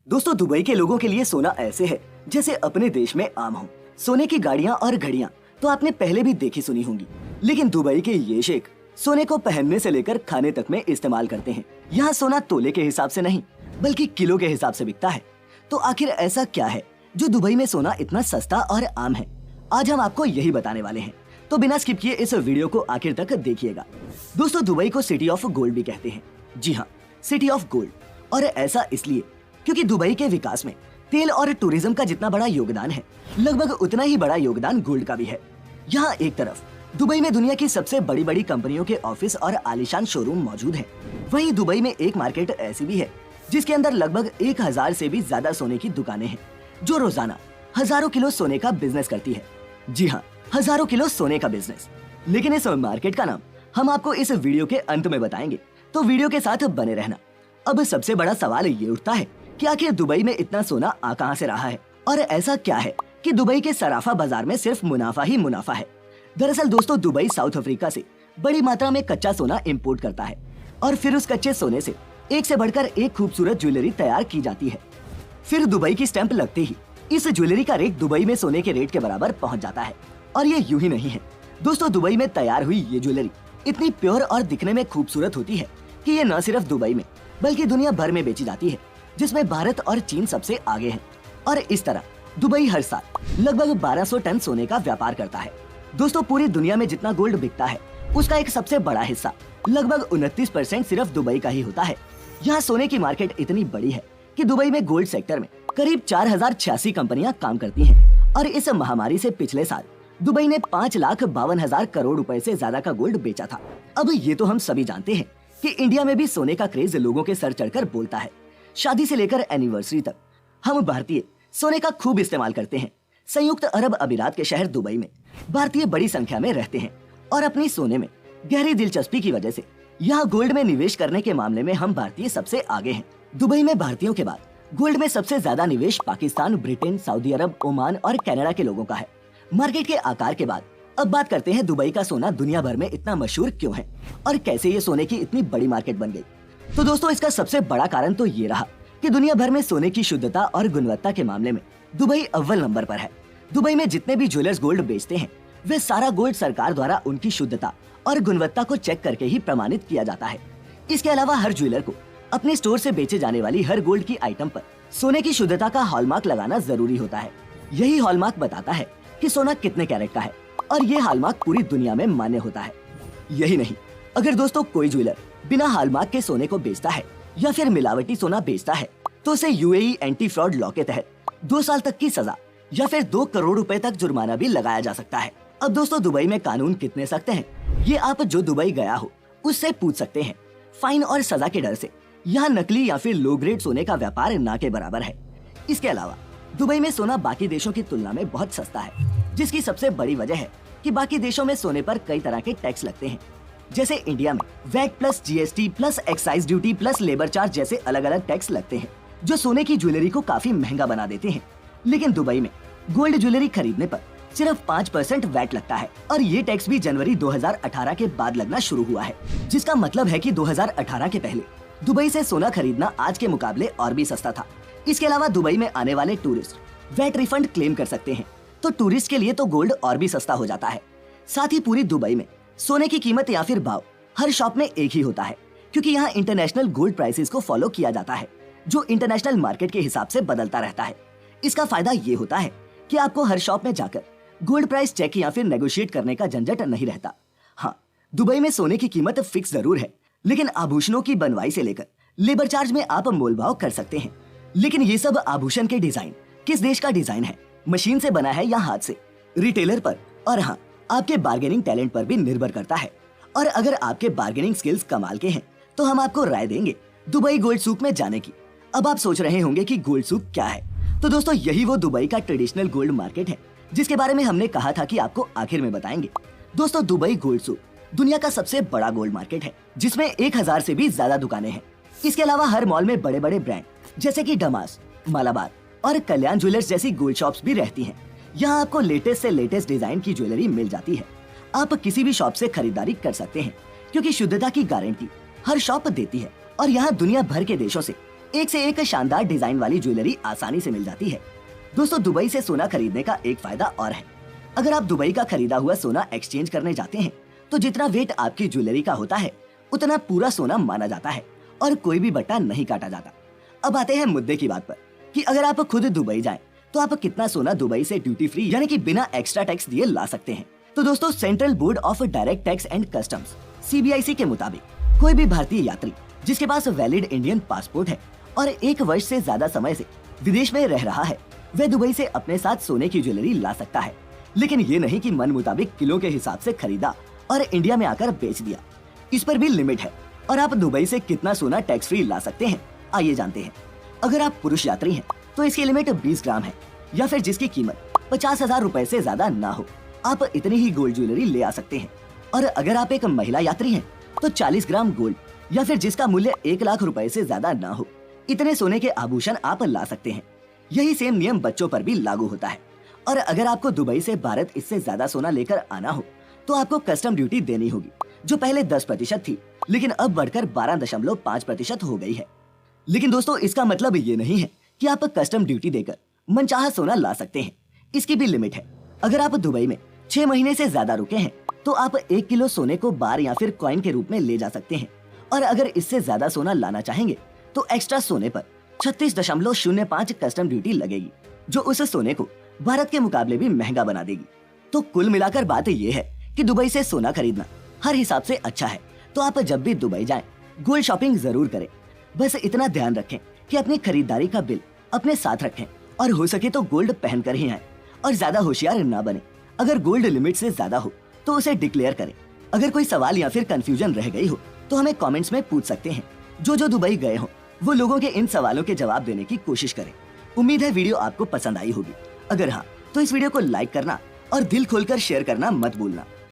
दोस्तों, दुबई के लोगों के लिए सोना ऐसे है जैसे अपने देश में आम हो। सोने की गाड़ियां और घड़ियां तो आपने पहले भी देखी सुनी होंगी, लेकिन दुबई के ये शेख सोने को पहनने से लेकर खाने तक में इस्तेमाल करते हैं। यहाँ सोना तोले के हिसाब से नहीं बल्कि किलो के हिसाब से बिकता है। तो आखिर ऐसा क्या है जो दुबई में सोना इतना सस्ता और आम है? आज हम आपको यही बताने वाले हैं, तो बिना स्किप किए इस वीडियो को आखिर तक देखिएगा। दोस्तों, दुबई को सिटी ऑफ गोल्ड भी कहते हैं। जी हाँ, सिटी ऑफ गोल्ड। और ऐसा इसलिए क्योंकि दुबई के विकास में तेल और टूरिज्म का जितना बड़ा योगदान है, लगभग उतना ही बड़ा योगदान गोल्ड का भी है। यहाँ एक तरफ दुबई में दुनिया की सबसे बड़ी बड़ी कंपनियों के ऑफिस और आलीशान शोरूम मौजूद हैं। वहीं दुबई में एक मार्केट ऐसी भी है जिसके अंदर लगभग 1000 से भी ज्यादा सोने की दुकानें हैं, जो रोजाना हजारों किलो सोने का बिजनेस करती है। जी हाँ, हजारों किलो सोने का बिजनेस। लेकिन इस मार्केट का नाम हम आपको इस वीडियो के अंत में बताएंगे, तो वीडियो के साथ बने रहना। अब सबसे बड़ा सवाल ये उठता है कि आखिर दुबई में इतना सोना आ कहां से रहा है, और ऐसा क्या है कि दुबई के सराफा बाजार में सिर्फ मुनाफा ही मुनाफा है। दरअसल दोस्तों, दुबई साउथ अफ्रीका से बड़ी मात्रा में कच्चा सोना इंपोर्ट करता है और फिर उस कच्चे सोने से एक से बढ़कर एक खूबसूरत ज्वेलरी तैयार की जाती है। फिर दुबई की स्टैंप लगते ही इस ज्वेलरी का रेट दुबई में सोने के रेट के बराबर पहुंच जाता है। और ये यूं ही नहीं है दोस्तों, दुबई में तैयार हुई ये ज्वेलरी इतनी प्योर और दिखने में खूबसूरत होती है कि ये न सिर्फ दुबई में बल्कि दुनिया भर में बेची जाती है, जिसमें भारत और चीन सबसे आगे हैं। और इस तरह दुबई हर साल लगभग 1200 टन सोने का व्यापार करता है। दोस्तों, पूरी दुनिया में जितना गोल्ड बिकता है उसका एक सबसे बड़ा हिस्सा लगभग 29% सिर्फ दुबई का ही होता है। यहाँ सोने की मार्केट इतनी बड़ी है कि दुबई में गोल्ड सेक्टर में करीब 4086 कंपनियां काम करती हैं। और इस महामारी से पिछले साल दुबई ने 5,52,000 करोड़ रुपए से ज्यादा का गोल्ड बेचा था। अब ये तो हम सभी जानते हैं कि इंडिया में भी सोने का क्रेज लोगों के सर चढ़कर बोलता है। शादी से लेकर एनिवर्सरी तक हम भारतीय सोने का खूब इस्तेमाल करते हैं। संयुक्त अरब अमीरात के शहर दुबई में भारतीय बड़ी संख्या में रहते हैं और अपनी सोने में गहरी दिलचस्पी की वजह से यहाँ गोल्ड में निवेश करने के मामले में हम भारतीय सबसे आगे हैं। दुबई में भारतीयों के बाद गोल्ड में सबसे ज्यादा निवेश पाकिस्तान, ब्रिटेन, सऊदी अरब, ओमान और कनाडा के लोगों का है। मार्केट के आकार के बाद अब बात करते हैं दुबई का सोना दुनिया भर में इतना मशहूर क्यों है और कैसे ये सोने की इतनी बड़ी मार्केट बन गई। तो दोस्तों, इसका सबसे बड़ा कारण तो ये रहा कि दुनिया भर में सोने की शुद्धता और गुणवत्ता के मामले में दुबई अव्वल नंबर पर है। दुबई में जितने भी ज्वेलर्स गोल्ड बेचते हैं वे सारा गोल्ड सरकार द्वारा उनकी शुद्धता और गुणवत्ता को चेक करके ही प्रमाणित किया जाता है। इसके अलावा हर ज्वेलर को अपने स्टोर से बेचे जाने वाली हर गोल्ड की आइटम पर सोने की शुद्धता का हॉलमार्क लगाना जरूरी होता है। यही हॉलमार्क बताता है कि सोना कितने कैरेट का है और ये हॉलमार्क पूरी दुनिया में मान्य होता है। यही नहीं, अगर दोस्तों कोई ज्वेलर बिना हॉलमार्क के सोने को बेचता है या फिर मिलावटी सोना बेचता है तो उसे यूएई एंटी फ्रॉड लॉ के तहत 2 साल तक की सजा या फिर 2 करोड़ रुपए तक जुर्माना भी लगाया जा सकता है। अब दोस्तों, दुबई में कानून कितने सख्त हैं, ये आप जो दुबई गया हो उससे पूछ सकते हैं। फाइन और सजा के डर से यहाँ नकली या फिर लो ग्रेड सोने का व्यापार ना के बराबर है। इसके अलावा दुबई में सोना बाकी देशों की तुलना में बहुत सस्ता है, जिसकी सबसे बड़ी वजह है कि बाकी देशों में सोने पर कई तरह के टैक्स लगते हैं। जैसे इंडिया में VAT plus GST plus excise duty plus labour charge जैसे अलग अलग टैक्स लगते हैं, जो सोने की ज्वेलरी को काफी महंगा बना देते हैं। लेकिन दुबई में गोल्ड ज्वेलरी खरीदने पर सिर्फ 5% वैट लगता है और ये टैक्स भी जनवरी 2018 के बाद लगना शुरू हुआ है, जिसका मतलब है कि 2018 के पहले दुबई से सोना खरीदना आज के मुकाबले और भी सस्ता था। इसके अलावा दुबई में आने वाले टूरिस्ट वैट रिफंड क्लेम कर सकते हैं, तो टूरिस्ट के लिए तो गोल्ड और भी सस्ता हो जाता है। साथ ही पूरी दुबई में सोने की कीमत या फिर भाव हर शॉप में एक ही होता है, क्योंकि यहाँ इंटरनेशनल गोल्ड प्राइसेस को फॉलो किया जाता है, जो इंटरनेशनल मार्केट के हिसाब से बदलता रहता है। इसका फायदा ये होता है कि आपको हर शॉप में जाकर गोल्ड प्राइस चेक या फिर नेगोशिएट करने का झंझट नहीं रहता। हाँ, दुबई में सोने की कीमत फिक्स जरूर है, लेकिन आभूषणों की बनवाई से लेकर लेबर चार्ज में आप मोलभाव कर सकते हैं। लेकिन ये सब आभूषण के डिजाइन किस देश का डिजाइन है, मशीन से बना है या हाथ से, रिटेलर पर और हाँ आपके बार्गेनिंग टैलेंट पर भी निर्भर करता है। और अगर आपके बार्गेनिंग स्किल्स कमाल के हैं तो हम आपको राय देंगे दुबई गोल्ड सूक में जाने की। अब आप सोच रहे होंगे कि गोल्ड सूक क्या है, तो दोस्तों यही वो दुबई का ट्रेडिशनल गोल्ड मार्केट है जिसके बारे में हमने कहा था कि आपको आखिर में बताएंगे। दोस्तों, दुबई गोल्ड सूक दुनिया का सबसे बड़ा गोल्ड मार्केट है, जिसमें 1000 से भी ज्यादा दुकानें हैं। इसके अलावा हर मॉल में बड़े बड़े ब्रांड जैसे कि डमास, मालाबार और कल्याण ज्वेलर्स जैसी गोल्ड शॉप्स भी रहती हैं। यहाँ आपको लेटेस्ट से लेटेस्ट डिजाइन की ज्वेलरी मिल जाती है। आप किसी भी शॉप से खरीदारी कर सकते हैं, क्योंकि शुद्धता की गारंटी हर शॉप देती है और यहाँ दुनिया भर के देशों से एक से एक शानदार डिजाइन वाली ज्वेलरी आसानी से मिल जाती है। दोस्तों, दुबई से सोना खरीदने का एक फायदा और है। अगर आप दुबई का खरीदा हुआ सोना एक्सचेंज करने जाते हैं तो जितना वेट आपकी ज्वेलरी का होता है उतना पूरा सोना माना जाता है और कोई भी बट्टा नहीं काटा जाता। अब आते हैं मुद्दे की बात पर कि अगर आप खुद दुबई जाएं तो आप कितना सोना दुबई से ड्यूटी फ्री यानी कि बिना एक्स्ट्रा टैक्स दिए ला सकते हैं। तो दोस्तों, central board of direct tax and customs CBIC के मुताबिक कोई भी भारतीय यात्री जिसके पास वैलिड इंडियन पासपोर्ट है और 1 वर्ष से ज्यादा समय से विदेश में रह रहा है, वह दुबई से अपने साथ सोने की ज्वेलरी ला सकता है। लेकिन ये नहीं कि मन मुताबिक किलो के हिसाब से खरीदा और इंडिया में आकर बेच दिया। इस पर भी लिमिट है और आप दुबई से कितना सोना टैक्स फ्री ला सकते हैं, आइए जानते हैं। अगर आप पुरुष यात्री हैं तो इसकी लिमिट 20 ग्राम है या फिर जिसकी कीमत 50,000 रुपए से ज्यादा ना हो, आप इतनी ही गोल्ड ज्वेलरी ले आ सकते हैं। और अगर आप एक महिला यात्री हैं तो 40 ग्राम गोल्ड या फिर जिसका मूल्य 1 लाख रुपए से ज्यादा ना हो, इतने सोने के आभूषण आप ला सकते हैं। यही सेम नियम बच्चों पर भी लागू होता है। और अगर आपको दुबई से भारत इससे ज्यादा सोना लेकर आना हो तो आपको कस्टम ड्यूटी देनी होगी, जो पहले 10% थी लेकिन अब बढ़कर 12.5% हो गई है। लेकिन दोस्तों, इसका मतलब ये नहीं है कि आप कस्टम ड्यूटी देकर मनचाहा सोना ला सकते हैं। इसकी भी लिमिट है। अगर आप दुबई में 6 महीने से ज्यादा रुके हैं तो आप 1 किलो सोने को बार या फिर कॉइन के रूप में ले जा सकते हैं। और अगर इससे ज्यादा सोना लाना चाहेंगे तो एक्स्ट्रा सोने पर 36.05 कस्टम ड्यूटी लगेगी, जो उस सोने को भारत के मुकाबले भी महंगा बना देगी। तो कुल मिलाकर बात ये है कि दुबई से सोना खरीदना हर हिसाब से अच्छा है। तो आप जब भी दुबई जाएं, गोल्ड शॉपिंग जरूर करें। बस इतना ध्यान रखें कि अपनी खरीदारी का बिल अपने साथ रखें और हो सके तो गोल्ड पहन कर ही आए और ज्यादा होशियार ना बने। अगर गोल्ड लिमिट से ज्यादा हो तो उसे डिक्लेयर करें। अगर कोई सवाल या फिर कंफ्यूजन रह गई हो तो हमें कमेंट्स में पूछ सकते हैं। जो दुबई गए हो वो लोगों के इन सवालों के जवाब देने की कोशिश करें। उम्मीद है वीडियो आपको पसंद आई होगी। अगर हाँ तो इस वीडियो को लाइक करना और दिल खोलकर शेयर करना मत भूलना।